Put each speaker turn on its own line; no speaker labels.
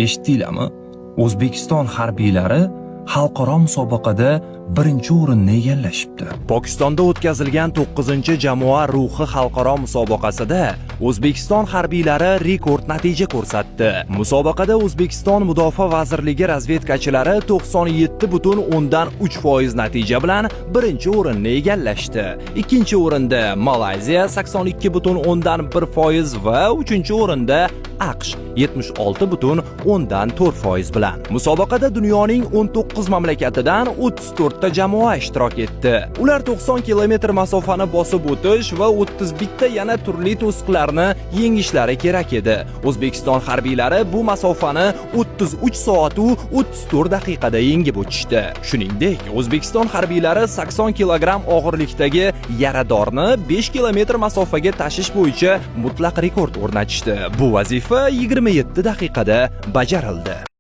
Eshitdinglarmi? O'zbekiston harbiylari xalqaro musobaqada birinchi o'rinni egallashibdi. Pokistonda o'tkazilgan 9-jamoa ruhi xalqaro musobaqasida O'zbekiston harbiylari rekord natija ko'rsatdi. Musobaqada O'zbekiston Mudofaa vazirligi razvedkachilari 97,3% natija bilan birinchi o'rinni egallashdi. Ikkinchi o'rinda Malayziya 82,1% va uchinchi o'rinda AQSh 76,4% bilan. Musobaqada dunyoning 19 mamlakatidan 34 ta jamoa ishtirok etdi. Ular 90 kilometr masofani bosib o'tish va 31 ta yana turli to'siqlarni yengishlari kerak edi. O'zbekiston harbiylari bu masofani 33 soat va 34 daqiqada yengib o'tishdi. Shuningdek, O'zbekiston harbiylari 80 kilogramm og'irlikdagi yaradorni 5 kilometr masofaga tashish bo'yicha mutlaq rekord o'rnatishdi. Bu vazifa 27 daqiqada bajarildi.